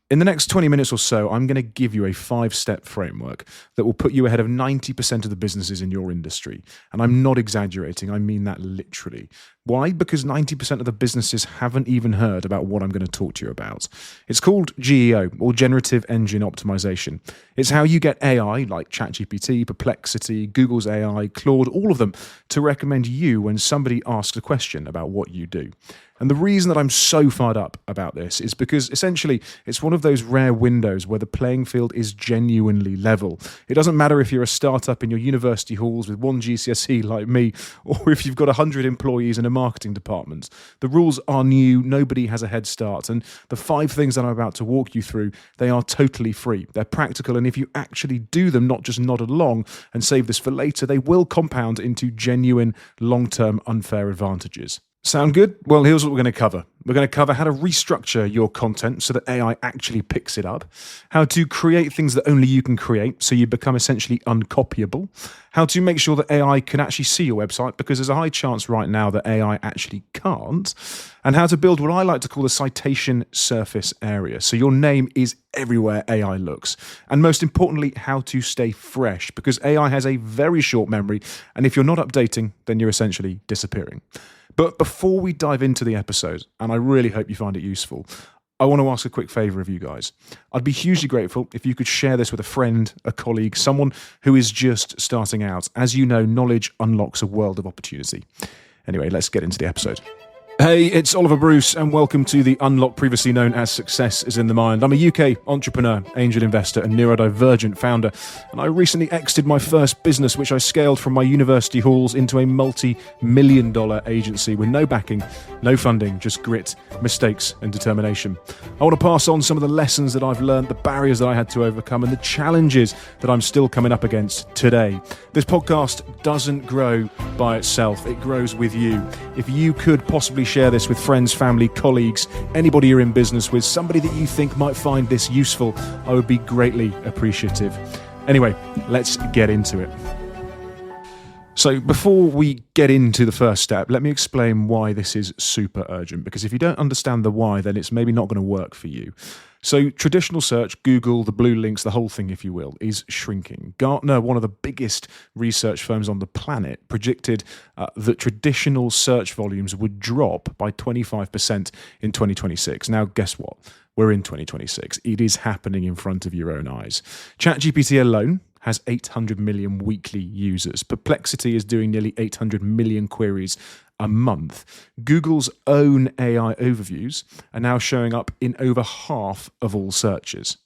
In the next 20 minutes or so, I'm going to give you a 5-step framework that will put you ahead of 90% of the businesses in your industry. And I'm not exaggerating, I mean that literally. Why? Because 90% of the businesses haven't even heard about what I'm going to talk to you about. It's called GEO, or Generative Engine Optimisation. It's how you get AI, like ChatGPT, Perplexity, Google's AI, Claude, all of them, to recommend you when somebody asks a question about what you do. And the reason that I'm so fired up about this is because essentially it's one of those rare windows where the playing field is genuinely level. It doesn't matter if you're a startup in your university halls with 1 GCSE like me, or if you've got 100 employees in a marketing department. The rules are new, nobody has a head start, and the 5 things that I'm about to walk you through, they are totally free. They're practical, and if you actually do them, not just nod along and save this for later, they will compound into genuine long-term unfair advantages. Sound good? Well, here's what we're going to cover. We're going to cover how to restructure your content so that AI actually picks it up, how to create things that only you can create so you become essentially uncopyable, how to make sure that AI can actually see your website because there's a high chance right now that AI actually can't, and how to build what I like to call the citation surface area so your name is everywhere AI looks, and most importantly, how to stay fresh because AI has a very short memory, and if you're not updating, then you're essentially disappearing. But before we dive into the episode, and I really hope you find it useful, I want to ask a quick favor of you guys. I'd be hugely grateful if you could share this with a friend, a colleague, someone who is just starting out. As you know, knowledge unlocks a world of opportunity. Anyway, let's get into the episode. Hey, it's Oliver Bruce, and welcome to the Unlock, previously known as Success is in the Mind. I'm a UK entrepreneur, angel investor, and neurodivergent founder, and I recently exited my first business, which I scaled from my university halls into a multi-million-dollar agency with no backing, no funding, just grit, mistakes, and determination. I want to pass on some of the lessons that I've learned, the barriers that I had to overcome, and the challenges that I'm still coming up against today. This podcast doesn't grow by itself, it grows with you. If you could possibly share this with friends, family, colleagues, anybody you're in business with, somebody that you think might find this useful, I would be greatly appreciative. Anyway, let's get into it. So before we get into the first step, let me explain why this is super urgent, because if you don't understand the why, then it's maybe not going to work for you. So traditional search, Google, the blue links, the whole thing, if you will, is shrinking. Gartner, one of the biggest research firms on the planet, predicted that traditional search volumes would drop by 25% in 2026. Now, guess what? We're in 2026. It is happening in front of your own eyes. ChatGPT alone has 800 million weekly users. Perplexity is doing nearly 800 million queries a month. Google's own AI overviews are now showing up in over half of all searches.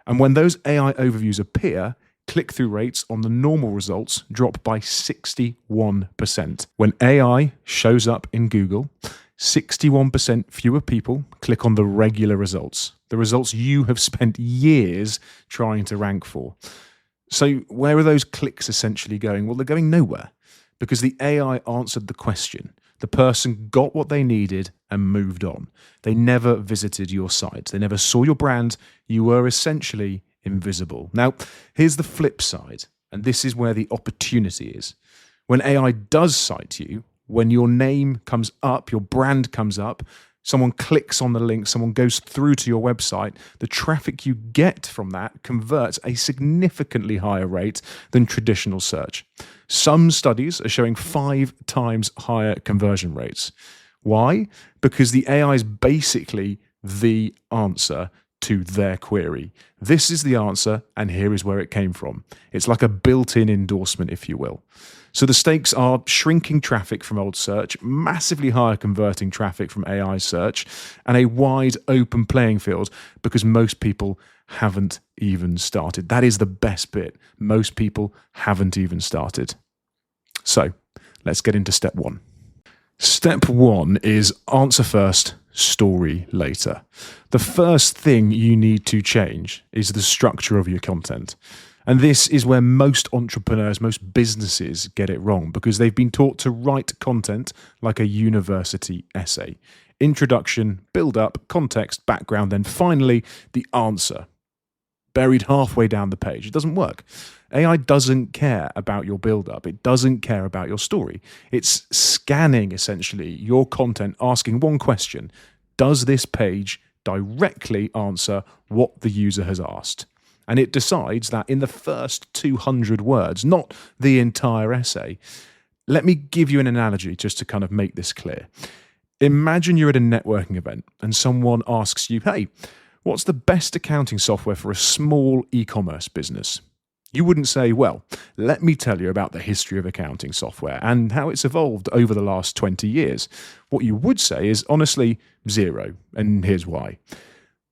And when those AI overviews appear, click-through rates on the normal results drop by 61%. When AI shows up in Google, 61% fewer people click on the regular results, the results you have spent years trying to rank for. So where are those clicks essentially going? Well, they're going nowhere because the AI answered the question. The person got what they needed and moved on. They never visited your site. They never saw your brand. You were essentially invisible. Now, here's the flip side, and this is where the opportunity is. When AI does cite you, when your name comes up, your brand comes up, someone clicks on the link, someone goes through to your website, the traffic you get from that converts a significantly higher rate than traditional search. Some studies are showing 5 times higher conversion rates. Why? Because the AI is basically the answer to their query. This is the answer, and here is where it came from. It's like a built-in endorsement, if you will. So the stakes are shrinking traffic from old search, massively higher converting traffic from AI search, and a wide open playing field because most people haven't even started. That is the best bit. Most people haven't even started. So let's get into step 1. Step 1 is answer first, story later. The first thing you need to change is the structure of your content. And this is where most entrepreneurs, most businesses get it wrong because they've been taught to write content like a university essay. Introduction, build up, context, background, then finally the answer. Buried halfway down the page. It doesn't work. AI doesn't care about your build-up. It doesn't care about your story. It's scanning, essentially, your content, asking one question. Does this page directly answer what the user has asked. And it decides that in the first 200 words, not the entire essay. Let me give you an analogy just to kind of make this clear. Imagine you're at a networking event and someone asks you, hey, what's the best accounting software for a small e-commerce business? You wouldn't say, well, let me tell you about the history of accounting software and how it's evolved over the last 20 years. What you would say is, honestly, zero, and here's why.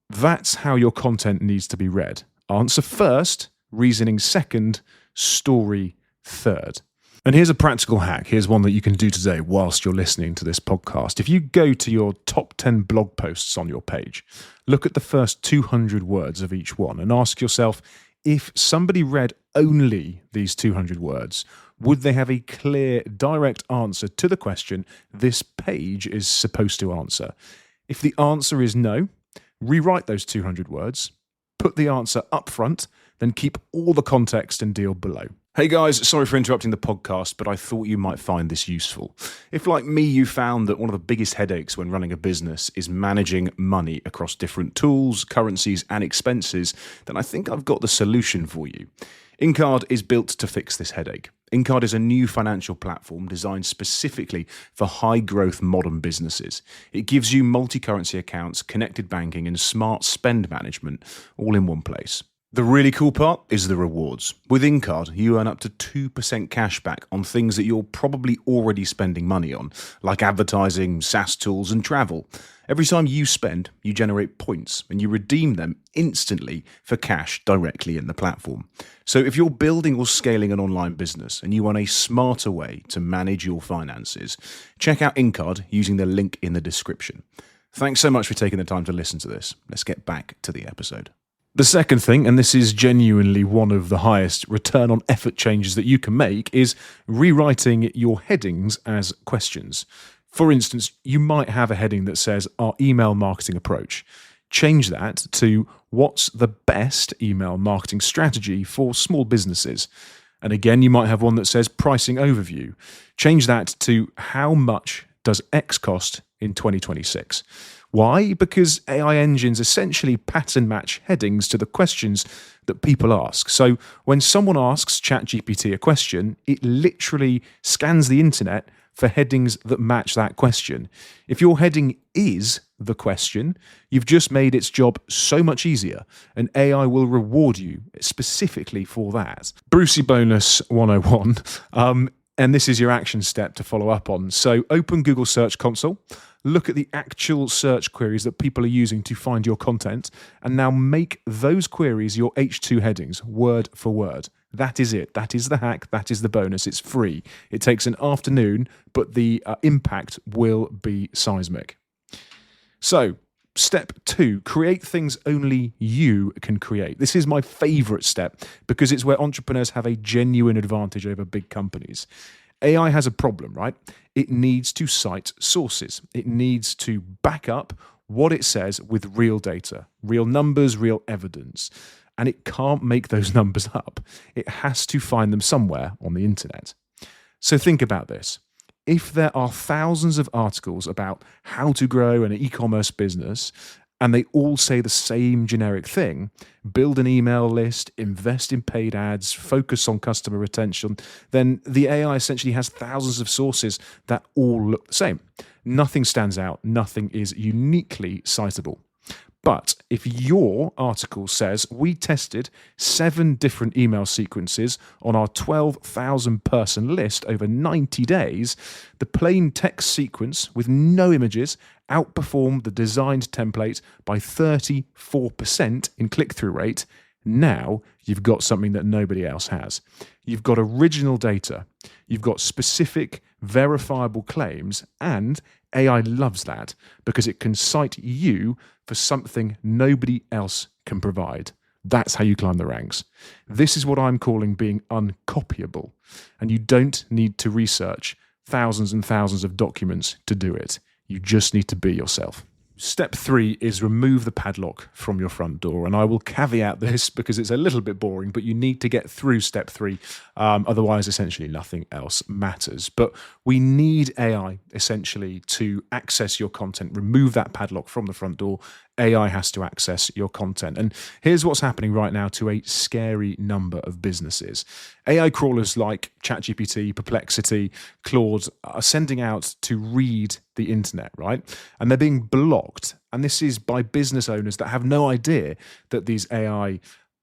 That's how your content needs to be read. Answer first, reasoning second, story third. And here's a practical hack. Here's one that you can do today whilst you're listening to this podcast. If you go to your top 10 blog posts on your page, look at the first 200 words of each one and ask yourself, if somebody read only these 200 words, would they have a clear, direct answer to the question this page is supposed to answer? If the answer is no, rewrite those 200 words, put the answer up front, then keep all the context and deal below. Hey guys, sorry for interrupting the podcast, but I thought you might find this useful. If, like me, you found that one of the biggest headaches when running a business is managing money across different tools, currencies, and expenses, then I think I've got the solution for you. Incard is built to fix this headache. Incard is a new financial platform designed specifically for high-growth modern businesses. It gives you multi-currency accounts, connected banking, and smart spend management all in one place. The really cool part is the rewards. With Incard, you earn up to 2% cash back on things that you're probably already spending money on, like advertising, SaaS tools, and travel. Every time you spend, you generate points, and you redeem them instantly for cash directly in the platform. So if you're building or scaling an online business and you want a smarter way to manage your finances, check out Incard using the link in the description. Thanks so much for taking the time to listen to this. Let's get back to the episode. The second thing, and this is genuinely one of the highest return on effort changes that you can make, is rewriting your headings as questions. For instance, you might have a heading that says our email marketing approach. Change that to what's the best email marketing strategy for small businesses. And again, you might have one that says pricing overview. Change that to how much does X cost in 2026? Why? Because AI engines essentially pattern match headings to the questions that people ask. So when someone asks ChatGPT a question, it literally scans the internet for headings that match that question. If your heading is the question, you've just made its job so much easier, and AI will reward you specifically for that. Brucey Bonus 101. And this is your action step to follow up on. So open Google Search Console, look at the actual search queries that people are using to find your content, and now make those queries your H2 headings, word for word. That is it. That is the hack. That is the bonus. It's free. It takes an afternoon, but the impact will be seismic. So, step 2, create things only you can create. This is my favorite step because it's where entrepreneurs have a genuine advantage over big companies. AI has a problem, right? It needs to cite sources. It needs to back up what it says with real data, real numbers, real evidence. And it can't make those numbers up. It has to find them somewhere on the internet. So think about this. If there are thousands of articles about how to grow an e-commerce business, and they all say the same generic thing, build an email list, invest in paid ads, focus on customer retention, then the AI essentially has thousands of sources that all look the same. Nothing stands out, nothing is uniquely citable. But if your article says we tested 7 different email sequences on our 12,000 person list over 90 days, the plain text sequence with no images outperformed the designed template by 34% in click-through rate, now you've got something that nobody else has. You've got original data, you've got specific, verifiable claims, and AI loves that because it can cite you for something nobody else can provide. That's how you climb the ranks. This is what I'm calling being uncopyable, and you don't need to research thousands and thousands of documents to do it. You just need to be yourself. Step 3 is remove the padlock from your front door. And I will caveat this because it's a little bit boring, but you need to get through step 3. Otherwise, essentially nothing else matters. But we need AI essentially to access your content, remove that padlock from the front door, AI has to access your content. And here's what's happening right now to a scary number of businesses. AI crawlers like ChatGPT, Perplexity, Claude are sending out to read the internet, right? And they're being blocked. And this is by business owners that have no idea that these AI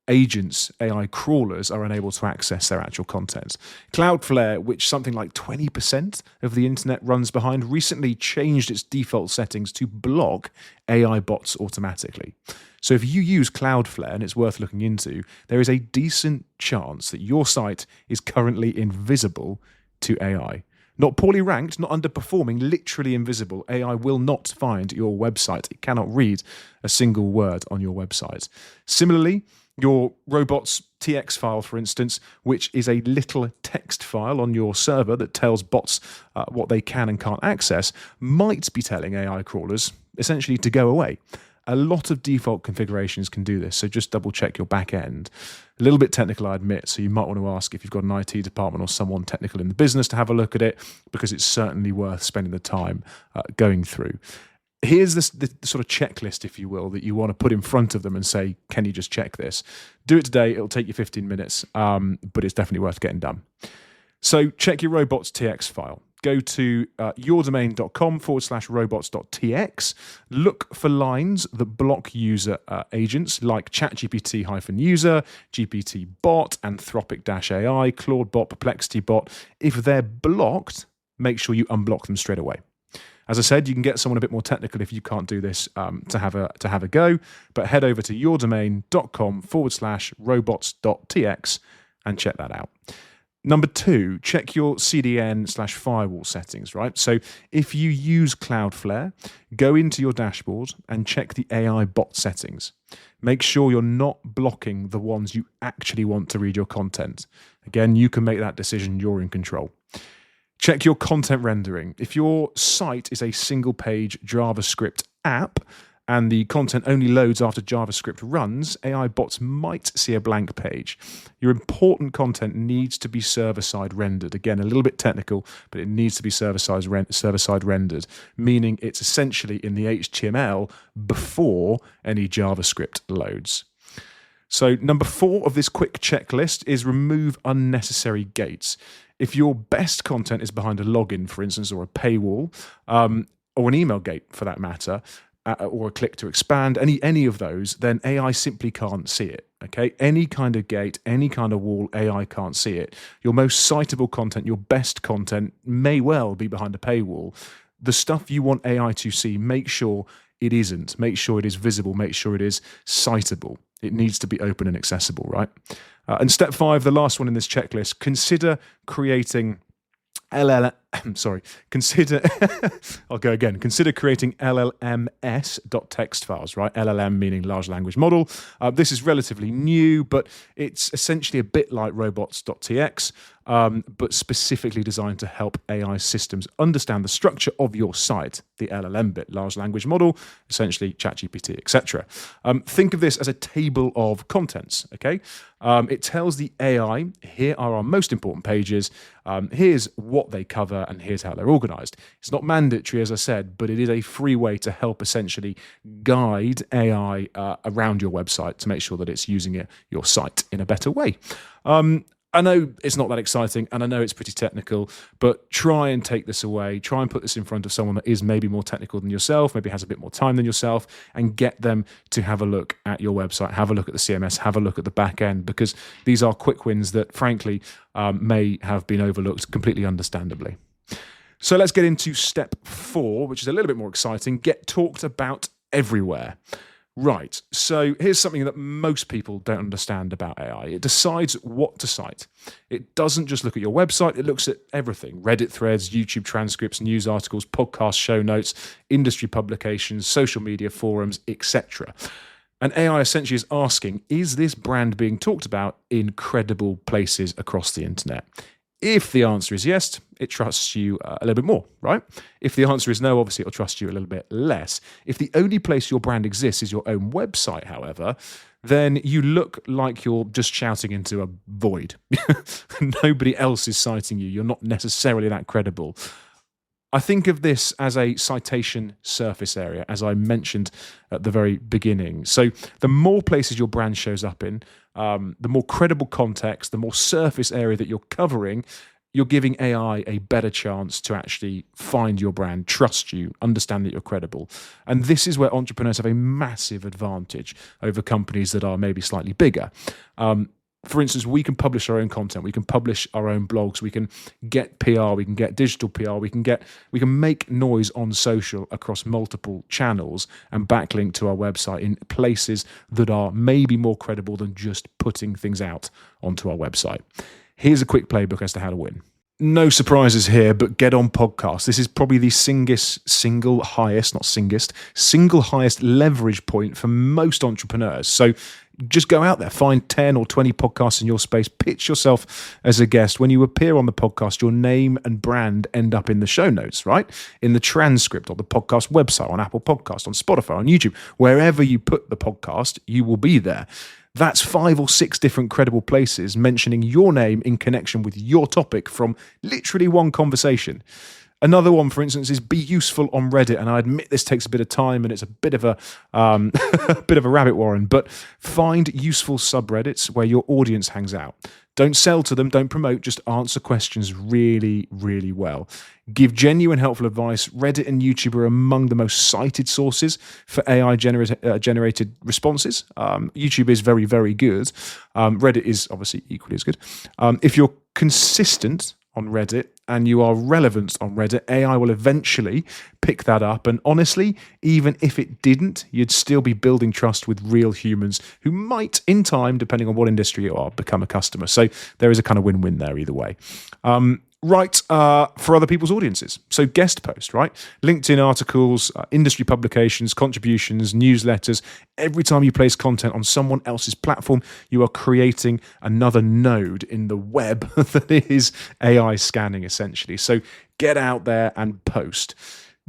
agents, AI crawlers, are unable to access their actual content. Cloudflare, which something like 20% of the internet runs behind, recently changed its default settings to block AI bots automatically. So if you use Cloudflare, and it's worth looking into, there is a decent chance that your site is currently invisible to AI. Not poorly ranked, not underperforming, literally invisible. AI will not find your website. It cannot read a single word on your website. Similarly, your robots TX file, for instance, which is a little text file on your server that tells bots what they can and can't access, might be telling AI crawlers essentially to go away. A lot of default configurations can do this, so just double check your back end. A little bit technical, I admit, so you might want to ask if you've got an IT department or someone technical in the business to have a look at it, because it's certainly worth spending the time going through. Here's the sort of checklist, if you will, that you want to put in front of them and say, can you just check this? Do it today. It'll take you 15 minutes, but it's definitely worth getting done. So check your robots TX file. Go to yourdomain.com/robots.tx. Look for lines that block user agents like ChatGPT-user, GPT bot, Anthropic-AI, Claude bot, Perplexity bot. If they're blocked, make sure you unblock them straight away. As I said, you can get someone a bit more technical if you can't do this to have a go, but head over to yourdomain.com/robots.tx and check that out. Number 2, check your CDN/firewall settings, right? So if you use Cloudflare, go into your dashboard and check the AI bot settings. Make sure you're not blocking the ones you actually want to read your content. Again, you can make that decision. You're in control. Check your content rendering. If your site is a single-page JavaScript app and the content only loads after JavaScript runs, AI bots might see a blank page. Your important content needs to be server-side rendered. Again, a little bit technical, but it needs to be server-side rendered, meaning it's essentially in the HTML before any JavaScript loads. So number 4 of this quick checklist is remove unnecessary gates. If your best content is behind a login, for instance, or a paywall, or an email gate for that matter, or a click to expand, any of those, then AI simply can't see it. Okay, any kind of gate, any kind of wall, AI can't see it. Your most citable content, your best content, may well be behind a paywall. The stuff you want AI to see, make sure it isn't. Make sure it is visible. Make sure it is citable. It needs to be open and accessible, right? And step 5, the last one in this checklist, consider creating consider creating LLMs.txt files, right? LLM meaning large language model. This is relatively new, but it's essentially a bit like robots.tx, but specifically designed to help AI systems understand the structure of your site, the LLM bit, large language model, essentially ChatGPT, etc. Think of this as a table of contents, okay? It tells the AI, here are our most important pages, here's what they cover, and here's how they're organized. It's not mandatory, as I said, but it is a free way to help essentially guide AI around your website to make sure that it's using your site in a better way. I know it's not that exciting, and I know it's pretty technical, but try and take this away. Try and put this in front of someone that is maybe more technical than yourself, maybe has a bit more time than yourself, and get them to have a look at your website, have a look at the CMS, have a look at the back end, because these are quick wins that, frankly, may have been overlooked completely understandably. So let's get into step 4, which is a little bit more exciting. Get talked about everywhere. Right, so here's something that most people don't understand about AI. It decides what to cite. It doesn't just look at your website, it looks at everything. Reddit threads, YouTube transcripts, news articles, podcast show notes, industry publications, social media forums, etc. And AI essentially is asking, is this brand being talked about in credible places across the internet? If the answer is yes, it trusts you a little bit more, right? If the answer is no, obviously it'll trust you a little bit less. If the only place your brand exists is your own website, however, then you look like you're just shouting into a void. Nobody else is citing you. You're not necessarily that credible. I think of this as a citation surface area, as I mentioned at the very beginning. So the more places your brand shows up in, the more credible context, the more surface area that you're covering, you're giving AI a better chance to actually find your brand, trust you, understand that you're credible. And this is where entrepreneurs have a massive advantage over companies that are maybe slightly bigger. For instance, we can publish our own content, we can publish our own blogs, we can get PR, we can get digital PR, we can make noise on social across multiple channels and backlink to our website in places that are maybe more credible than just putting things out onto our website. Here's a quick playbook as to how to win. No surprises here, but get on podcasts. This is probably the single highest leverage point for most entrepreneurs. So just go out there, find 10 or 20 podcasts in your space, pitch yourself as a guest. When you appear on the podcast, your name and brand end up in the show notes, right? In the transcript, on the podcast website, on Apple Podcasts, on Spotify, on YouTube, wherever you put the podcast, you will be there. That's 5 or 6 different credible places mentioning your name in connection with your topic from literally one conversation. Another one, for instance, is be useful on Reddit, and I admit this takes a bit of time and it's a bit of a bit of a rabbit warren, but find useful subreddits where your audience hangs out. Don't sell to them, don't promote, just answer questions really, really well. Give genuine, helpful advice. Reddit and YouTube are among the most cited sources for AI generated responses. YouTube is very, very good. Reddit is obviously equally as good. If you're consistent on Reddit and you are relevant on Reddit, AI will eventually pick that up. And honestly, even if it didn't, you'd still be building trust with real humans who might, in time, depending on what industry you are, become a customer. So there is a kind of win-win there either way. Write for other people's audiences. So guest post, right? LinkedIn articles, industry publications, contributions, newsletters. Every time you place content on someone else's platform, you are creating another node in the web that is AI scanning, essentially. So get out there and post.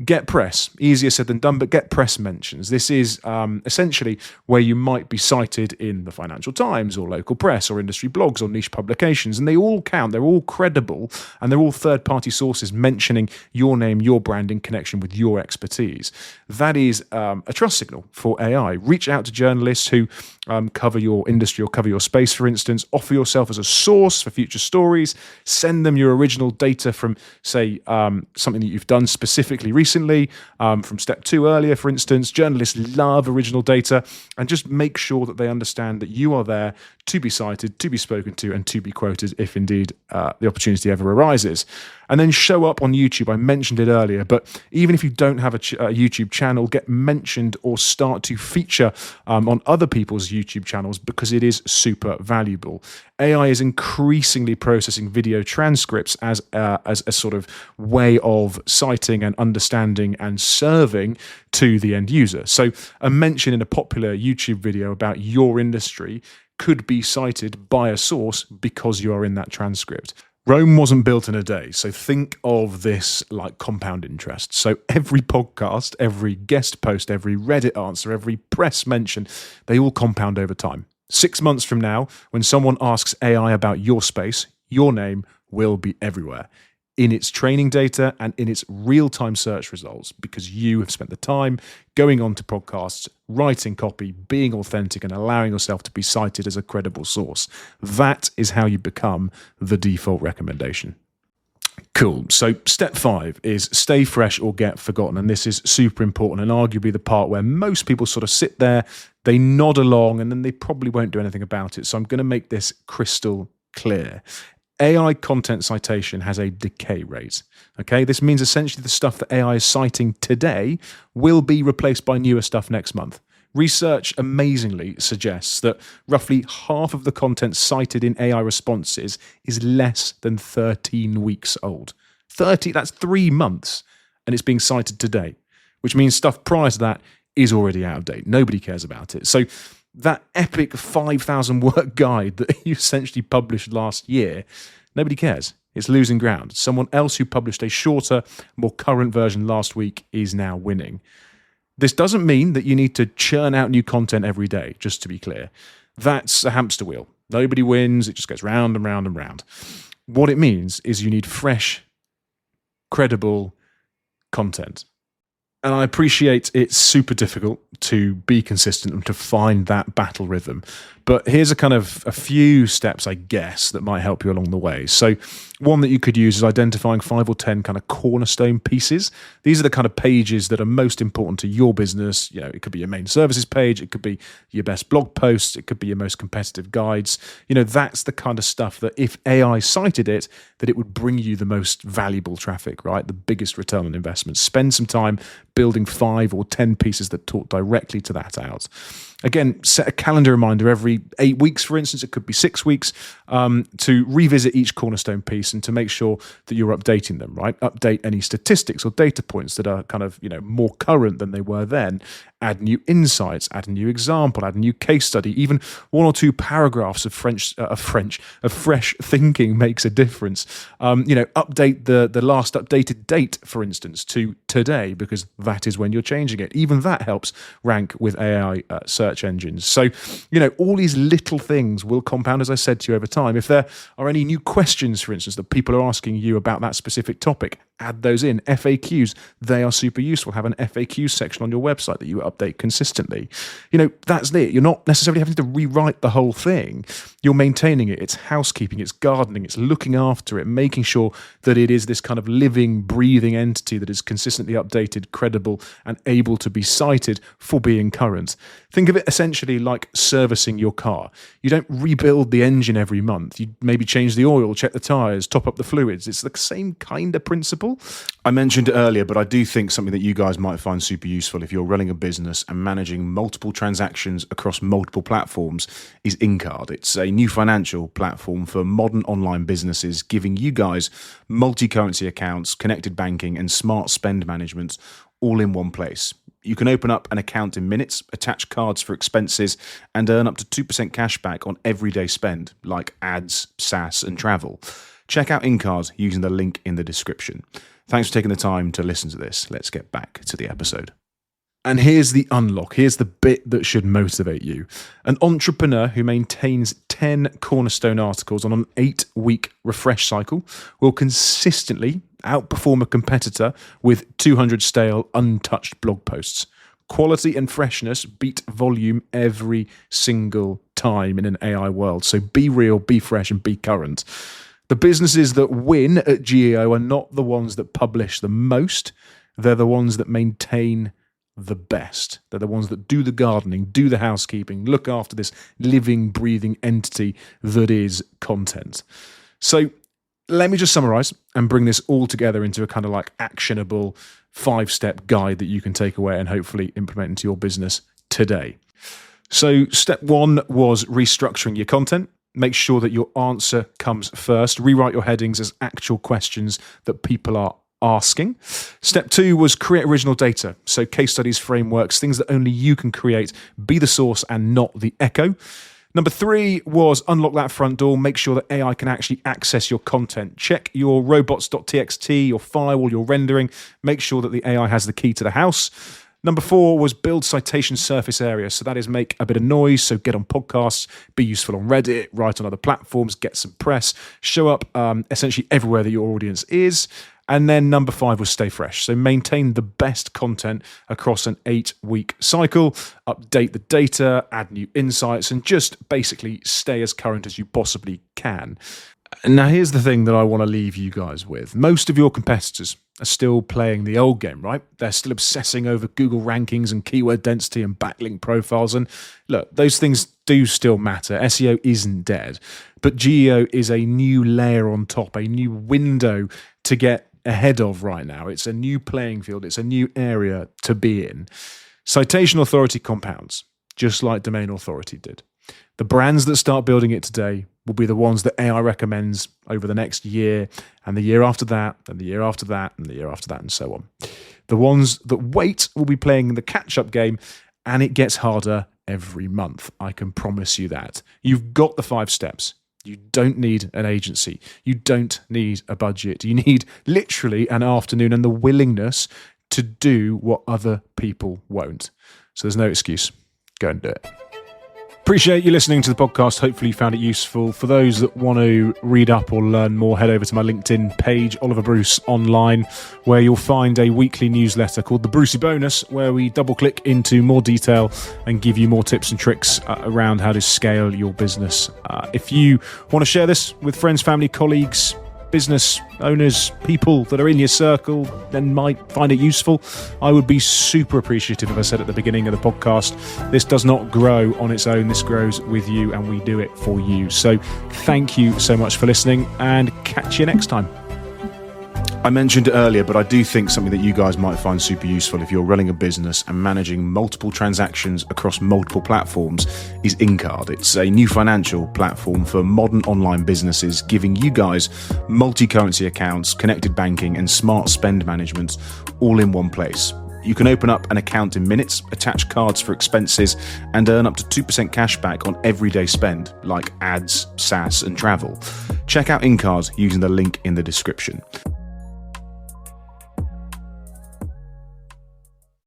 Get press, easier said than done, but get press mentions. This is essentially where you might be cited in the Financial Times or local press or industry blogs or niche publications, and they all count. They're all credible, and they're all third-party sources mentioning your name, your brand in connection with your expertise. That is a trust signal for AI. Reach out to journalists who cover your industry or cover your space, for instance. Offer yourself as a source for future stories. Send them your original data from, say, something that you've done specifically recently, from step 2 earlier, for instance. Journalists love original data, and just make sure that they understand that you are there to be cited, to be spoken to, and to be quoted if indeed the opportunity ever arises. And then show up on YouTube. I mentioned it earlier, but even if you don't have a YouTube channel, get mentioned or start to feature on other people's YouTube channels, because it is super valuable. AI is increasingly processing video transcripts as a sort of way of citing and understanding and serving to the end user. So a mention in a popular YouTube video about your industry could be cited by a source because you are in that transcript. Rome wasn't built in a day, so think of this like compound interest. So every podcast, every guest post, every Reddit answer, every press mention, they all compound over time. 6 months from now, when someone asks AI about your space, your name will be everywhere, in its training data and in its real-time search results, because you have spent the time going on to podcasts, writing copy, being authentic, and allowing yourself to be cited as a credible source. That is how you become the default recommendation. Cool. So step 5 is stay fresh or get forgotten. And this is super important, and arguably the part where most people sort of sit there, they nod along, and then they probably won't do anything about it. So I'm going to make this crystal clear. AI content citation has a decay rate. Okay, this means essentially the stuff that AI is citing today will be replaced by newer stuff next month. Research amazingly suggests that roughly half of the content cited in AI responses is less than 13 weeks old. 30, that's 3 months, and it's being cited today, which means stuff prior to that is already out of date. Nobody cares about it. So that epic 5,000 word guide that you essentially published last year, nobody cares. It's losing ground. Someone else who published a shorter, more current version last week is now winning. This doesn't mean that you need to churn out new content every day, just to be clear. That's a hamster wheel. Nobody wins. It just goes round and round and round. What it means is you need fresh, credible, content. And I appreciate it's super difficult to be consistent and to find that battle rhythm. But here's a few steps, I guess, that might help you along the way. So one that you could use is identifying 5 or 10 kind of cornerstone pieces. These are the kind of pages that are most important to your business. It could be your main services page. It could be your best blog posts. It could be your most competitive guides. That's the kind of stuff that if AI cited it, that it would bring you the most valuable traffic, right? The biggest return on investment. Spend some time building 5 or 10 pieces that talk directly to that out. Again, set a calendar reminder every 8 weeks, for instance. It could be 6 weeks, to revisit each cornerstone piece and to make sure that you're updating them, right? Update any statistics or data points that are more current than they were then. Add new insights, add a new example, add a new case study. Even 1 or 2 paragraphs of fresh thinking makes a difference. Update the last updated date, for instance, to today, because that is when you're changing it. Even that helps rank with AI search engines. So, all these little things will compound, as I said to you, over time. If there are any new questions, for instance, that people are asking you about that specific topic, add those in. FAQs, they are super useful. Have an FAQ section on your website that you update consistently. That's it. You're not necessarily having to rewrite the whole thing. You're maintaining it. It's housekeeping, it's gardening, it's looking after it, making sure that it is this kind of living, breathing entity that is consistently updated, credible, and able to be cited for being current. Think of it essentially like servicing your car. You don't rebuild the engine every month. You maybe change the oil, check the tires, top up the fluids. It's the same kind of principle. I mentioned it earlier, but I do think something that you guys might find super useful if you're running a business and managing multiple transactions across multiple platforms is InCard. It's a new financial platform for modern online businesses, giving you guys multi-currency accounts, connected banking, and smart spend management all in one place. You can open up an account in minutes, attach cards for expenses, and earn up to 2% cash back on everyday spend, like ads, SaaS, and travel. Check out InCard using the link in the description. Thanks for taking the time to listen to this. Let's get back to the episode. And here's the unlock. Here's the bit that should motivate you. An entrepreneur who maintains 10 cornerstone articles on an 8-week refresh cycle will consistently outperform a competitor with 200 stale, untouched blog posts. Quality and freshness beat volume every single time in an AI world. So be real, be fresh, and be current. The businesses that win at GEO are not the ones that publish the most. They're the ones that maintain the best. They're the ones that do the gardening, do the housekeeping, look after this living, breathing entity that is content. So let me just summarize and bring this all together into a kind of like actionable 5-step guide that you can take away and hopefully implement into your business today. So step 1 was restructuring your content. Make sure that your answer comes first. Rewrite your headings as actual questions that people are asking. Step 2 was create original data. So case studies, frameworks, things that only you can create. Be the source and not the echo. Number 3 was unlock that front door. Make sure that AI can actually access your content. Check your robots.txt, your firewall, your rendering. Make sure that the AI has the key to the house. Number 4 was build citation surface area. So that is make a bit of noise. So get on podcasts, be useful on Reddit, write on other platforms, get some press, show up essentially everywhere that your audience is. And then number 5 was stay fresh. So maintain the best content across an 8-week cycle, update the data, add new insights, and just basically stay as current as you possibly can. Now, here's the thing that I want to leave you guys with. Most of your competitors are still playing the old game, right? They're still obsessing over Google rankings and keyword density and backlink profiles. And look, those things do still matter. SEO isn't dead. But GEO is a new layer on top, a new window to get ahead of right now. It's a new playing field. It's a new area to be in. Citation authority compounds, just like domain authority did. The brands that start building it today will be the ones that AI recommends over the next year, and the year after that, and the year after that, and the year after that, and so on. The ones that wait will be playing the catch-up game, and it gets harder every month. I can promise you that. You've got the 5 steps. You don't need an agency. You don't need a budget. You need literally an afternoon and the willingness to do what other people won't. So there's no excuse. Go and do it. Appreciate you listening to the podcast. Hopefully you found it useful. For those that want to read up or learn more, head over to my LinkedIn page, Oliver Bruce Online, where you'll find a weekly newsletter called The Brucey Bonus, where we double click into more detail and give you more tips and tricks around how to scale your business. If you want to share this with friends, family, colleagues, business owners, people that are in your circle and might find it useful, I would be super appreciative. If I said at the beginning of the podcast, this does not grow on its own. This grows with you and we do it for you. So thank you so much for listening and catch you next time. I mentioned it earlier, but I do think something that you guys might find super useful if you're running a business and managing multiple transactions across multiple platforms is InCard. It's a new financial platform for modern online businesses, giving you guys multi-currency accounts, connected banking, and smart spend management all in one place. You can open up an account in minutes, attach cards for expenses, and earn up to 2% cash back on everyday spend, like ads, SaaS, and travel. Check out InCard using the link in the description.